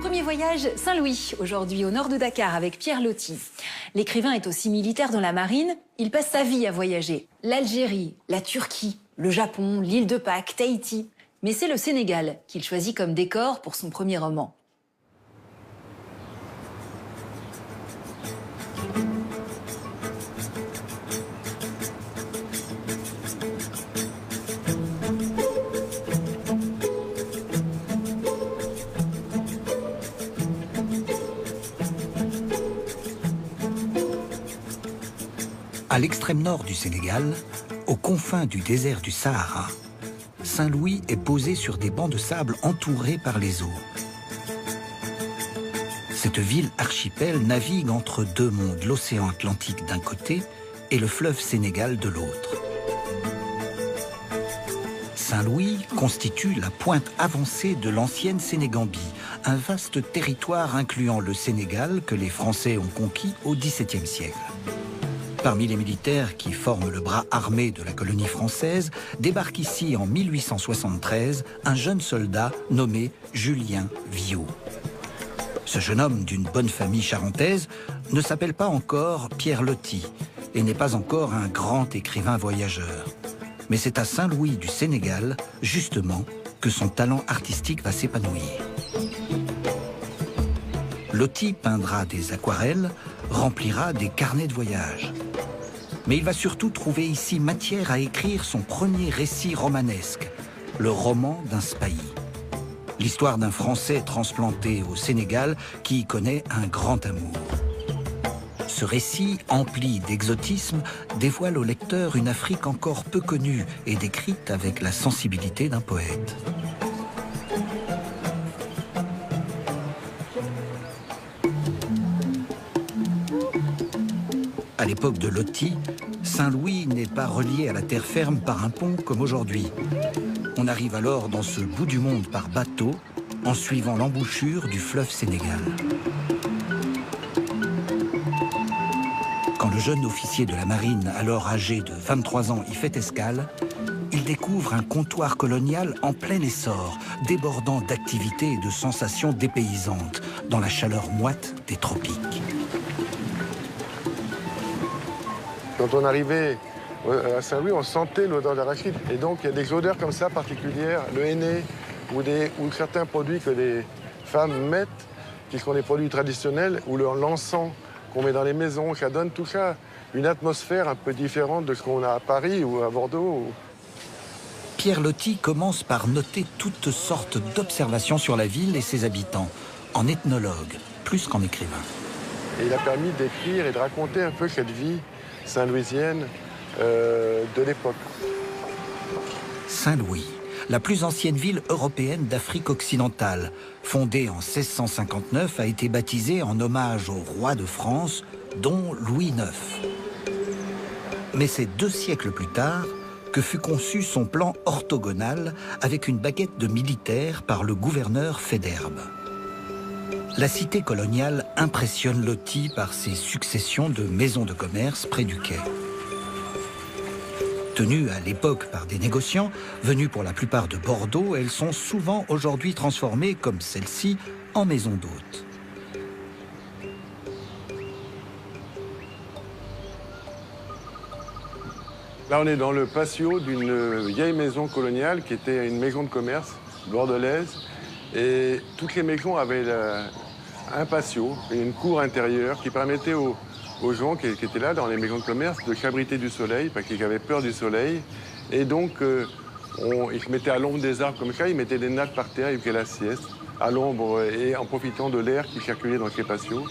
Premier voyage Saint-Louis, aujourd'hui au nord de Dakar avec Pierre Loti. L'écrivain est aussi militaire dans la marine, il passe sa vie à voyager. L'Algérie, la Turquie, le Japon, l'île de Pâques, Tahiti. Mais c'est le Sénégal qu'il choisit comme décor pour son premier roman. À l'extrême nord du Sénégal, aux confins du désert du Sahara, Saint-Louis est posé sur des bancs de sable entourés par les eaux. Cette ville archipel navigue entre deux mondes, l'océan Atlantique d'un côté et le fleuve Sénégal de l'autre. Saint-Louis constitue la pointe avancée de l'ancienne Sénégambie, un vaste territoire incluant le Sénégal que les Français ont conquis au XVIIe siècle. Parmi les militaires qui forment le bras armé de la colonie française, débarque ici en 1873 un jeune soldat nommé Julien Viaud. Ce jeune homme d'une bonne famille charentaise ne s'appelle pas encore Pierre Loti et n'est pas encore un grand écrivain voyageur. Mais c'est à Saint-Louis du Sénégal, justement, que son talent artistique va s'épanouir. Loti peindra des aquarelles, remplira des carnets de voyage. Mais il va surtout trouver ici matière à écrire son premier récit romanesque, le roman d'un spahi. L'histoire d'un Français transplanté au Sénégal qui y connaît un grand amour. Ce récit, empli d'exotisme, dévoile au lecteur une Afrique encore peu connue et décrite avec la sensibilité d'un poète. À l'époque de Loti, Saint-Louis n'est pas relié à la terre ferme par un pont comme aujourd'hui. On arrive alors dans ce bout du monde par bateau, en suivant l'embouchure du fleuve Sénégal. Quand le jeune officier de la marine, alors âgé de 23 ans, y fait escale, il découvre un comptoir colonial en plein essor, débordant d'activités et de sensations dépaysantes, dans la chaleur moite des tropiques. Quand on arrivait à Saint-Louis, on sentait l'odeur d'arachide. Et donc, il y a des odeurs comme ça particulières, le henné ou certains produits que les femmes mettent, qui sont des produits traditionnels, ou l'encens qu'on met dans les maisons, ça donne tout ça une atmosphère un peu différente de ce qu'on a à Paris ou à Bordeaux. Pierre Loti commence par noter toutes sortes d'observations sur la ville et ses habitants, en ethnologue, plus qu'en écrivain. Et il a permis d'écrire et de raconter un peu cette vie saint-louisienne de l'époque. Saint-Louis, la plus ancienne ville européenne d'Afrique occidentale, fondée en 1659, a été baptisée en hommage au roi de France, dont Louis IX. Mais c'est 2 siècles plus tard que fut conçu son plan orthogonal avec une baguette de militaire par le gouverneur Faidherbe. La cité coloniale impressionne Loti par ses successions de maisons de commerce près du quai. Tenues à l'époque par des négociants, venus pour la plupart de Bordeaux, elles sont souvent aujourd'hui transformées, comme celle-ci, en maisons d'hôtes. Là, on est dans le patio d'une vieille maison coloniale qui était une maison de commerce bordelaise. Et toutes les maisons avaient un patio et une cour intérieure qui permettait aux gens qui étaient là dans les maisons de commerce de s'abriter du soleil parce qu'ils avaient peur du soleil. Et donc, ils se mettaient à l'ombre des arbres comme ça, ils mettaient des nattes par terre, ils faisaient la sieste à l'ombre et en profitant de l'air qui circulait dans ces patios.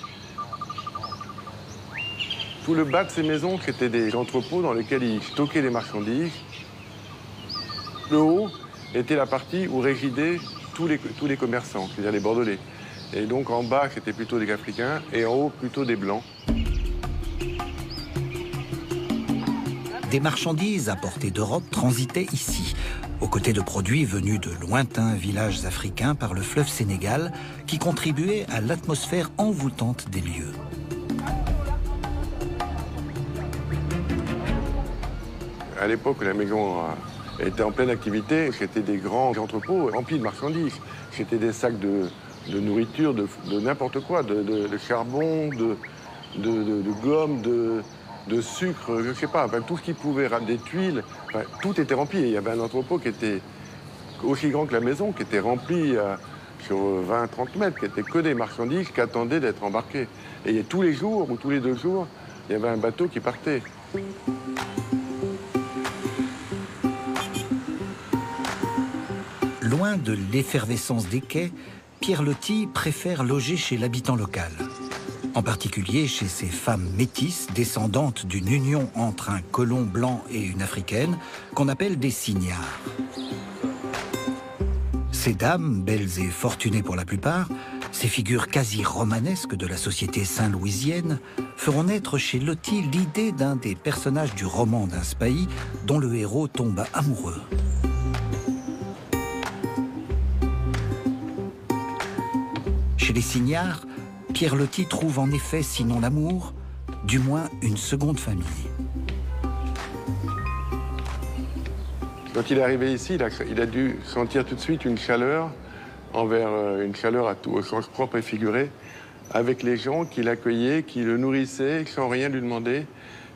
Tout le bas de ces maisons, c'était des entrepôts dans lesquels ils stockaient les marchandises. Le haut était la partie où résidaient tous les commerçants, c'est-à-dire les Bordelais. Et donc en bas, c'était plutôt des Africains, et en haut, plutôt des Blancs. Des marchandises apportées d'Europe transitaient ici, aux côtés de produits venus de lointains villages africains par le fleuve Sénégal, qui contribuaient à l'atmosphère envoûtante des lieux. À l'époque, la maison était en pleine activité. C'était des grands entrepôts remplis de marchandises. C'était des sacs de nourriture, de n'importe quoi, de charbon, de gomme, de sucre, je ne sais pas, enfin, tout ce qui pouvait, des tuiles, enfin, tout était rempli. Et il y avait un entrepôt qui était aussi grand que la maison, qui était rempli sur 20-30 mètres, qui était que des marchandises qui attendaient d'être embarquées. Et tous les jours ou tous les 2 jours, il y avait un bateau qui partait. Loin de l'effervescence des quais, Pierre Loti préfère loger chez l'habitant local. En particulier chez ces femmes métisses descendantes d'une union entre un colon blanc et une africaine qu'on appelle des signards. Ces dames, belles et fortunées pour la plupart, ces figures quasi romanesques de la société saint-louisienne, feront naître chez Loti l'idée d'un des personnages du roman d'un Spahis dont le héros tombe amoureux. Chez les signards, Pierre Loti trouve en effet, sinon l'amour, du moins une seconde famille. Quand il est arrivé ici, il a dû sentir tout de suite une chaleur une chaleur au sens propre et figuré, avec les gens qui l'accueillaient, qui le nourrissaient sans rien lui demander,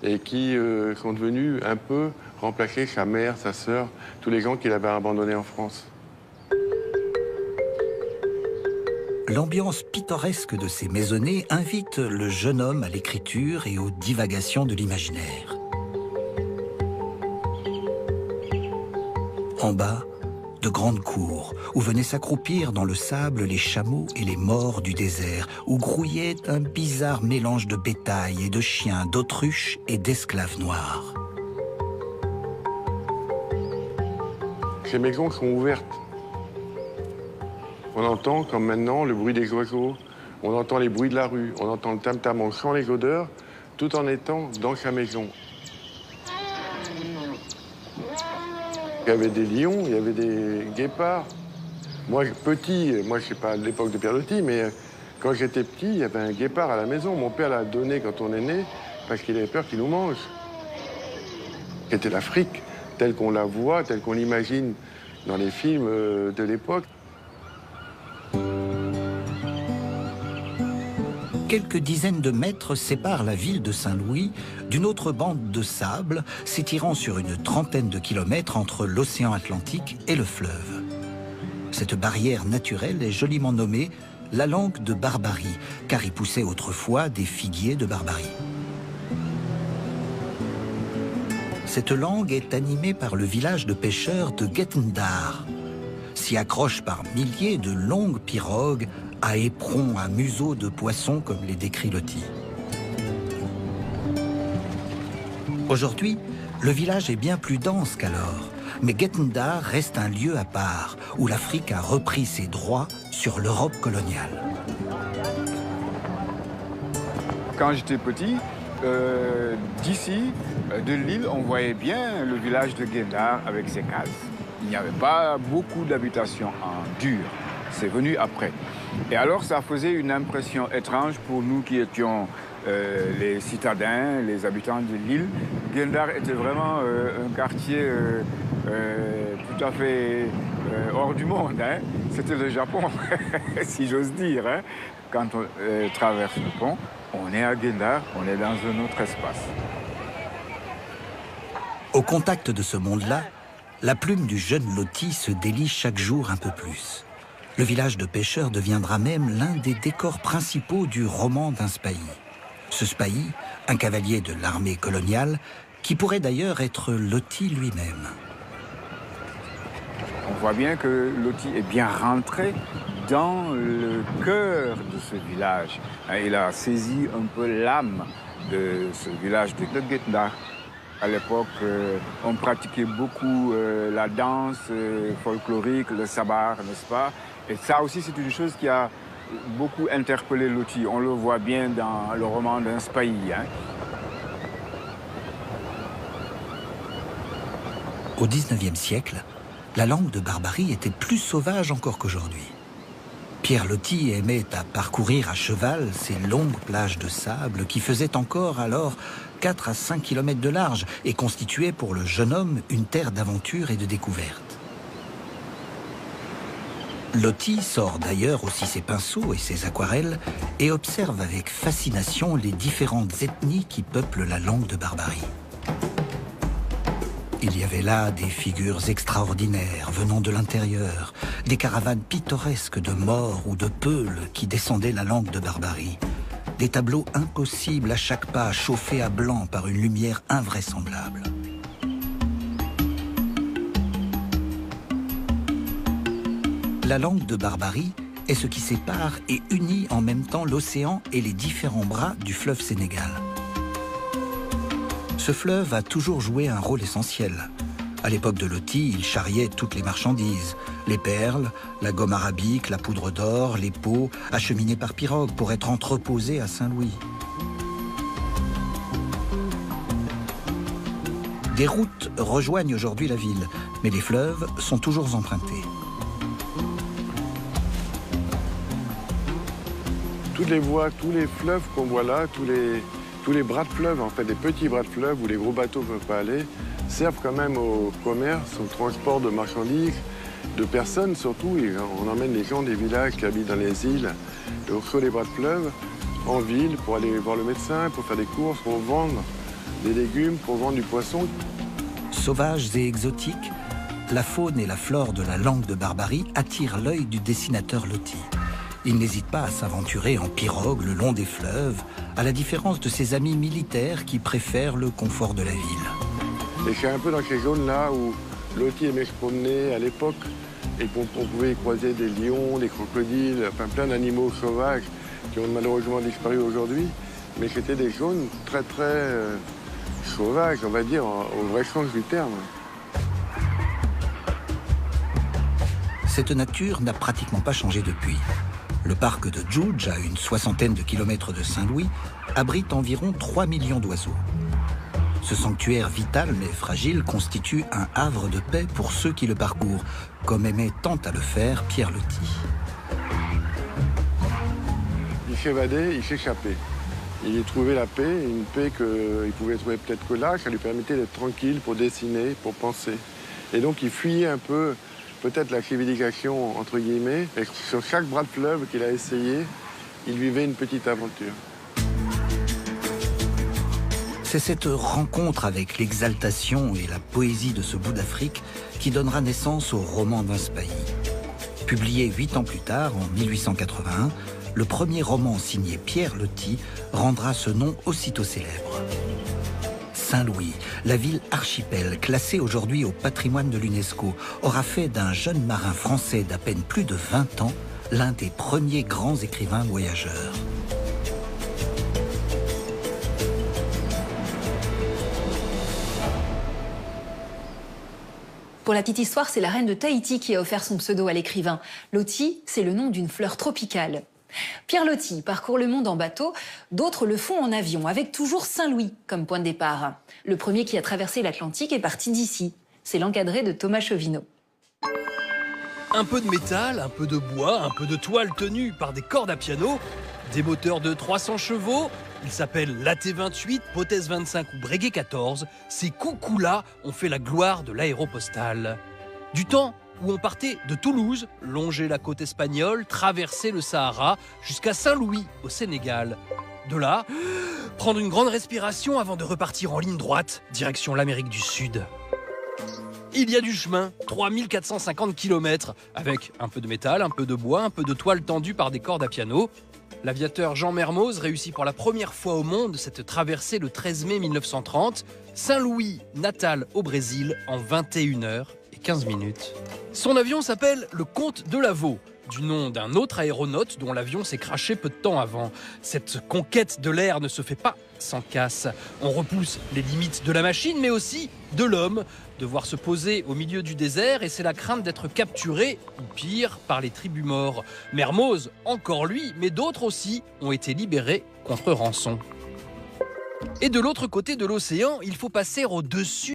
et qui sont devenus un peu remplacer sa mère, sa sœur, tous les gens qu'il avait abandonnés en France. L'ambiance pittoresque de ces maisonnées invite le jeune homme à l'écriture et aux divagations de l'imaginaire. En bas, de grandes cours, où venaient s'accroupir dans le sable les chameaux et les maures du désert, où grouillait un bizarre mélange de bétail et de chiens, d'autruches et d'esclaves noirs. Ces maisons sont ouvertes. On entend, comme maintenant, le bruit des oiseaux, on entend les bruits de la rue, on entend le tam-tam, on sent les odeurs, tout en étant dans sa maison. Il y avait des lions, il y avait des guépards. Moi, petit, je ne sais pas à l'époque de Pierre Loti, mais quand j'étais petit, il y avait un guépard à la maison. Mon père l'a donné quand on est né, parce qu'il avait peur qu'il nous mange. C'était l'Afrique, telle qu'on la voit, telle qu'on l'imagine dans les films de l'époque. Quelques dizaines de mètres séparent la ville de Saint-Louis d'une autre bande de sable s'étirant sur une trentaine de kilomètres entre l'océan Atlantique et le fleuve. Cette barrière naturelle est joliment nommée la langue de Barbarie, car y poussaient autrefois des figuiers de Barbarie. Cette langue est animée par le village de pêcheurs de Guet-Ndar. S'y accrochent par milliers de longues pirogues à éperons, à museaux de poissons, comme les décrit Loti. Aujourd'hui, le village est bien plus dense qu'alors, mais Guet-Ndar reste un lieu à part, où l'Afrique a repris ses droits sur l'Europe coloniale. Quand j'étais petit, d'ici, de l'île, on voyait bien le village de Guet-Ndar avec ses cases. Il n'y avait pas beaucoup d'habitations en dur. C'est venu après. Et alors, ça faisait une impression étrange pour nous qui étions les citadins, les habitants de l'île. Guet-Ndar était vraiment un quartier tout à fait hors du monde. Hein. C'était le Japon, si j'ose dire. Hein. Quand on traverse le pont, on est à Guet-Ndar, on est dans un autre espace. Au contact de ce monde-là, la plume du jeune Loti se délie chaque jour un peu plus. Le village de pêcheurs deviendra même l'un des décors principaux du roman d'un Spahis. Ce Spahis, un cavalier de l'armée coloniale, qui pourrait d'ailleurs être Loti lui-même. On voit bien que Loti est bien rentré dans le cœur de ce village. Il a saisi un peu l'âme de ce village de Guet-Ndar. À l'époque, on pratiquait beaucoup la danse folklorique, le sabar, n'est-ce pas? Et ça aussi, c'est une chose qui a beaucoup interpellé Loti. On le voit bien dans le roman d'un Spahis. Hein. Au XIXe siècle, la langue de Barbarie était plus sauvage encore qu'aujourd'hui. Pierre Loti aimait à parcourir à cheval ces longues plages de sable qui faisaient encore alors 4 à 5 kilomètres de large et constituaient pour le jeune homme une terre d'aventure et de découverte. Loti sort d'ailleurs aussi ses pinceaux et ses aquarelles et observe avec fascination les différentes ethnies qui peuplent la langue de Barbarie. Il y avait là des figures extraordinaires venant de l'intérieur, des caravanes pittoresques de Maures ou de Peuls qui descendaient la langue de Barbarie, des tableaux impossibles à chaque pas, chauffés à blanc par une lumière invraisemblable. La langue de Barbarie est ce qui sépare et unit en même temps l'océan et les différents bras du fleuve Sénégal. Ce fleuve a toujours joué un rôle essentiel. À l'époque de Loti, il charriait toutes les marchandises. Les perles, la gomme arabique, la poudre d'or, les peaux, acheminées par pirogue pour être entreposées à Saint-Louis. Des routes rejoignent aujourd'hui la ville, mais les fleuves sont toujours empruntés. Toutes les voies, tous les fleuves qu'on voit là, tous les bras de fleuve, en fait, des petits bras de fleuve où les gros bateaux ne peuvent pas aller, servent quand même au commerce, au transport de marchandises, de personnes surtout. Et on emmène les gens des villages qui habitent dans les îles sur les bras de fleuve en ville pour aller voir le médecin, pour faire des courses, pour vendre des légumes, pour vendre du poisson. Sauvages et exotiques, la faune et la flore de la langue de Barbarie attirent l'œil du dessinateur Loti. Il n'hésite pas à s'aventurer en pirogue le long des fleuves, à la différence de ses amis militaires qui préfèrent le confort de la ville. Et c'est un peu dans ces zones-là où Loti aimait se promener à l'époque et qu'on pouvait y croiser des lions, des crocodiles, enfin plein d'animaux sauvages qui ont malheureusement disparu aujourd'hui. Mais c'était des zones très sauvages, on va dire, au vrai sens du terme. Cette nature n'a pratiquement pas changé depuis. Le parc de Djoudj, à une soixantaine de kilomètres de Saint-Louis, abrite environ 3 millions d'oiseaux. Ce sanctuaire vital mais fragile constitue un havre de paix pour ceux qui le parcourent, comme aimait tant à le faire Pierre Loti. Il s'évadait, il s'échappait. Il y trouvait la paix, une paix qu'il pouvait trouver peut-être que là, ça lui permettait d'être tranquille pour dessiner, pour penser. Et donc il fuyait un peu peut-être la civilisation, entre guillemets, et sur chaque bras de fleuve qu'il a essayé, il vivait une petite aventure. C'est cette rencontre avec l'exaltation et la poésie de ce bout d'Afrique qui donnera naissance au roman d'un Spahi. Publié 8 ans plus tard, en 1881, le premier roman signé Pierre Loti rendra ce nom aussitôt célèbre. Saint-Louis, la ville archipel, classée aujourd'hui au patrimoine de l'UNESCO, aura fait d'un jeune marin français d'à peine plus de 20 ans l'un des premiers grands écrivains voyageurs. Pour la petite histoire, c'est la reine de Tahiti qui a offert son pseudo à l'écrivain. Loti, c'est le nom d'une fleur tropicale. Pierre Loti parcourt le monde en bateau, d'autres le font en avion, avec toujours Saint-Louis comme point de départ. Le premier qui a traversé l'Atlantique est parti d'ici. C'est l'encadré de Thomas Chauvineau. Un peu de métal, un peu de bois, un peu de toile tenue par des cordes à piano, des moteurs de 300 chevaux. Il s'appelle l'AT28, Potez 25 ou Breguet 14. Ces coucous-là ont fait la gloire de l'aéropostale. Du temps où on partait de Toulouse, longer la côte espagnole, traverser le Sahara jusqu'à Saint-Louis au Sénégal. De là, prendre une grande respiration avant de repartir en ligne droite, direction l'Amérique du Sud. Il y a du chemin, 3450 km, avec un peu de métal, un peu de bois, un peu de toile tendue par des cordes à piano. L'aviateur Jean Mermoz réussit pour la première fois au monde cette traversée le 13 mai 1930. Saint-Louis, Natal au Brésil, en 21h15. Son avion s'appelle le Comte de Lavaux, du nom d'un autre aéronaute dont l'avion s'est crashé peu de temps avant. Cette conquête de l'air ne se fait pas sans casse. On repousse les limites de la machine, mais aussi de l'homme. Devoir se poser au milieu du désert, et c'est la crainte d'être capturé, ou pire, par les tribus morts. Mermoz, encore lui, mais d'autres aussi, ont été libérés contre rançon. Et de l'autre côté de l'océan, il faut passer au-dessus